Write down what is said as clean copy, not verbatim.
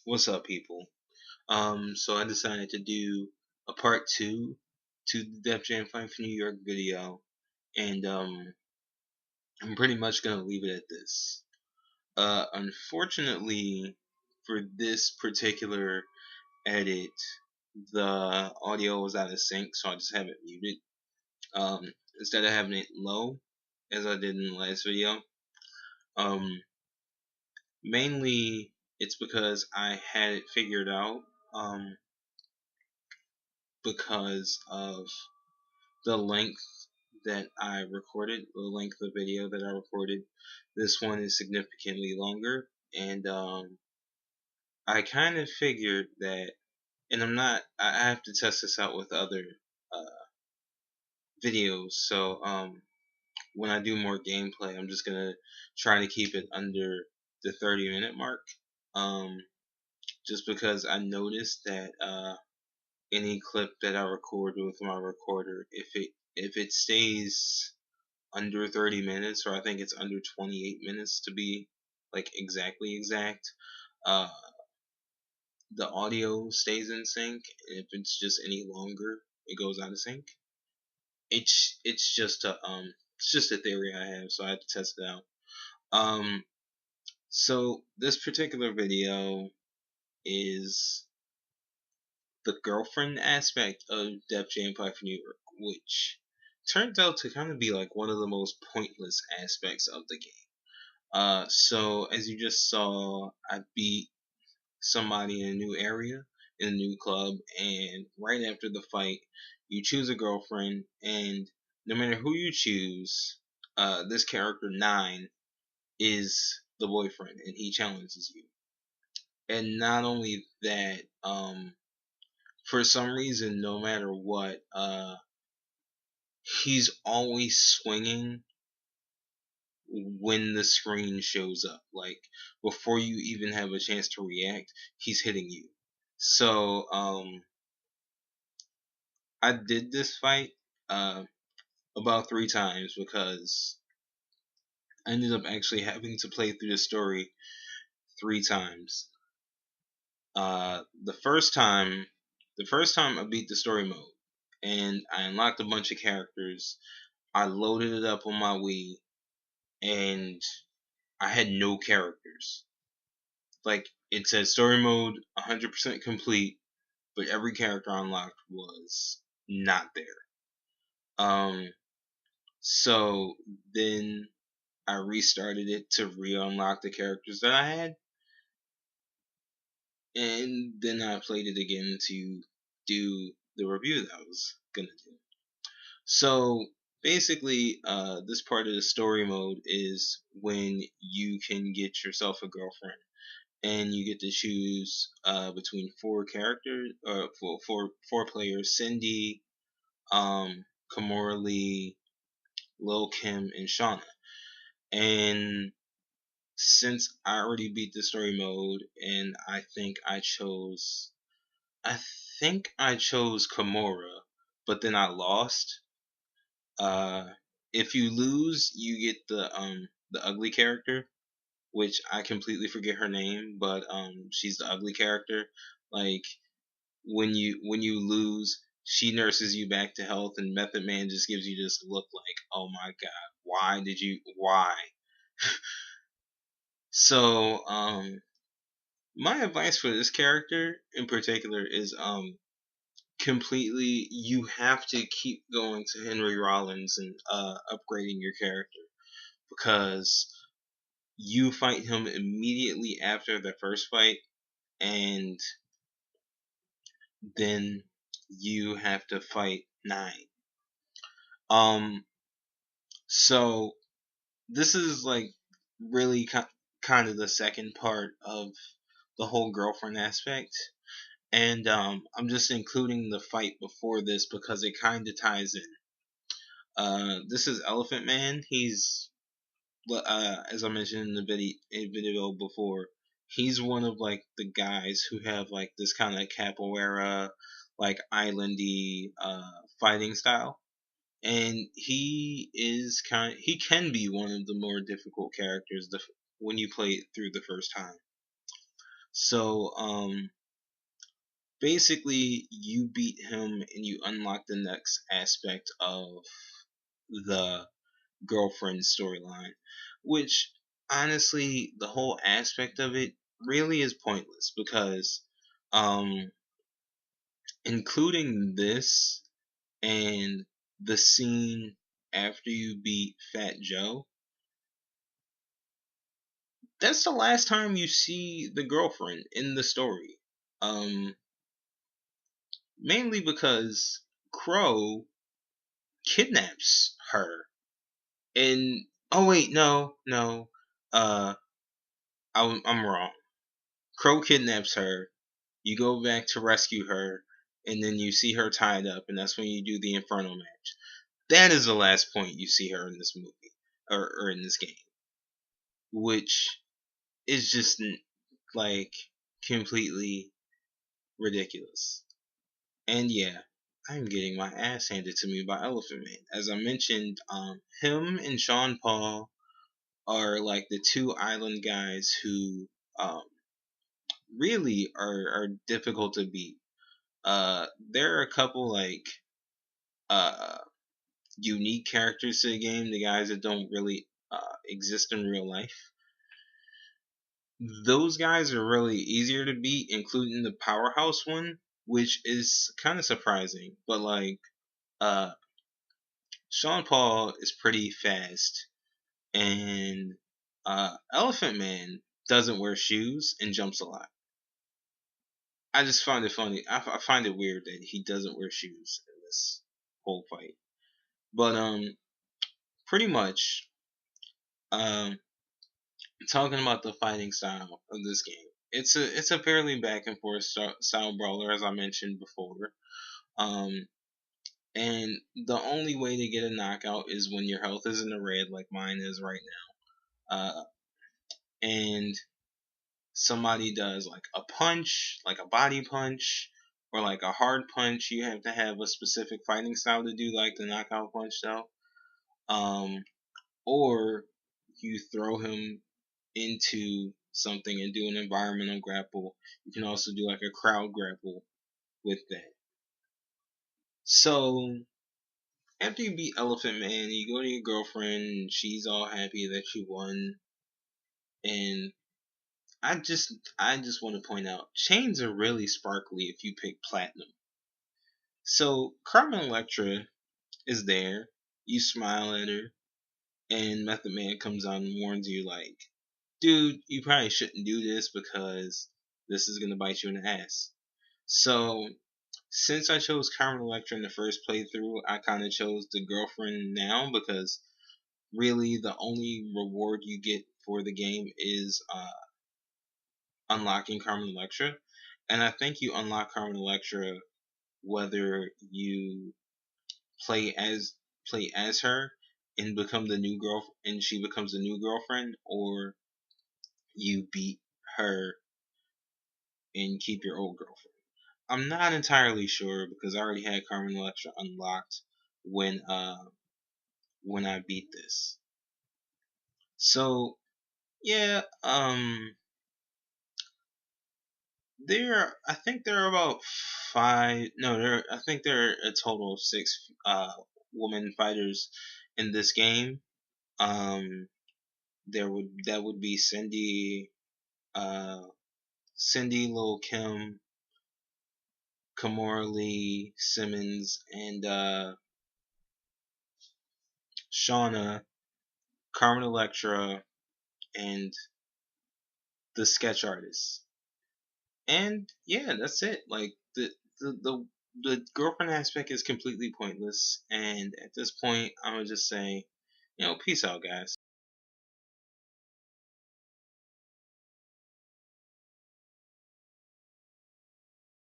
What's up, people? So I decided to do a part two to the Jam FFNY video, and I'm pretty much gonna leave it at this. Unfortunately, for this particular edit, the audio was out of sync, so I just have it muted. Instead of having it low, as I did in the last video. Um, Mainly, it's because I had it figured out. Um, because of the length that I recorded, the length of video that I recorded. This one is significantly longer, and I kind of figured that, and I have to test this out with other uh, videos, so when I do more gameplay, I'm just gonna try to keep it under the 30-minute mark, um, just because I noticed that any clip that I record with my recorder, if it stays under 30 minutes, or I think it's under 28 minutes to be like exactly exact, uh, the audio stays in sync. If it's just any longer, it goes out of sync. It's just a theory I have, so I had to test it out. Um, so this particular video is the girlfriend aspect of Def Jam 5 New York, which turns out to kind of be like one of the most pointless aspects of the game. So as you just saw, I beat somebody in a new area, in a new club, and right after the fight, you choose a girlfriend, and no matter who you choose, this character 9 is the boyfriend, and he challenges you. And not only that, for some reason, no matter what, he's always swinging when the screen shows up. Like before you even have a chance to react, he's hitting you. So I did this fight uh, about 3 times because I ended up actually having to play through the story 3 times. The first time, I beat the story mode, and I unlocked a bunch of characters. I loaded it up on my Wii, and I had no characters. Like it said story mode 100% complete, but every character unlocked was not there. Um, so then I restarted it to re-unlock the characters that I had, and then I played it again to do the review that I was gonna do. So basically, this part of the story mode is when you can get yourself a girlfriend, and you get to choose between 4 characters, four players: Cindy, Kimora Lee, Lil Kim, and Shauna. And since I already beat the story mode, and I think I chose Kimora, but then I lost. Uh, if you lose, you get the ugly character, which I completely forget her name, but she's the ugly character. Like when you lose, she nurses you back to health, and Method Man just gives you this look like, oh my god, why? So my advice for this character in particular is completely, you have to keep going to Henry Rollins and upgrading your character, because you fight him immediately after the first fight, and then you have to fight 9. Um, so this is like really kind of the second part of the whole girlfriend aspect, and I'm just including the fight before this because it kind of ties in. This is Elephant Man. He's as I mentioned in the video before, he's one of like the guys who have like this kind of capoeira, like islandy fighting style, and he can be one of the more difficult characters when you play it through the first time. So basically you beat him and you unlock the next aspect of the girlfriend storyline, which honestly the whole aspect of it really is pointless because um including this and the scene after you beat Fat Joe, that's the last time you see the girlfriend in the story. Um, Mainly because Crow kidnaps her. And oh wait, no, uh, I'm wrong. Crow kidnaps her. You go back to rescue her, and then you see her tied up, and that's when you do the Inferno match. That is the last point you see her in this movie or in this game, which is just like completely ridiculous. And yeah, I'm getting my ass handed to me by Elephant Man. As I mentioned, him and Sean Paul are like the two island guys who um, really are difficult to beat. There are a couple like uh, unique characters to the game, the guys that don't really exist in real life. Those guys are really easier to beat, including the powerhouse one, which is kind of surprising. But like, uh, Sean Paul is pretty fast, and Elephant Man doesn't wear shoes and jumps a lot. I just find it funny. I find it weird that he doesn't wear shoes in this whole fight. But pretty much, um, talking about the fighting style of this game, it's a fairly back and forth style brawler, as I mentioned before. Um, and the only way to get a knockout is when your health is in the red, like mine is right now. And somebody does like a punch, like a body punch, or like a hard punch. You have to have a specific fighting style to do like the knockout punch, though. Um, or you throw him into something and do an environmental grapple. You can also do like a crowd grapple with that. So after you beat Elephant Man, you go to your girlfriend, and she's all happy that you won. And I just want to point out, chains are really sparkly if you pick platinum. So Carmen Electra is there. You smile at her, and Method Man comes on and warns you like, dude, you probably shouldn't do this because this is gonna bite you in the ass. So since I chose Carmen Electra in the first playthrough, I kind of chose the girlfriend now because really the only reward you get for the game is unlocking Carmen Electra. And I think you unlock Carmen Electra whether you play as play as her and become the new girl and she becomes the new girlfriend, or you beat her and keep your old girlfriend. I'm not entirely sure because I already had Carmen Electra unlocked when when I beat this. So yeah, I think there are about five. No, I think there are a total of six woman fighters in this game. Um, that would be uh, Cindy, Lil Kim, Kimora Lee, Simmons, and Shauna, Carmen Electra, and the sketch artist. And yeah, that's it. Like the girlfriend aspect is completely pointless. And at this point, I'm gonna just say, peace out, guys.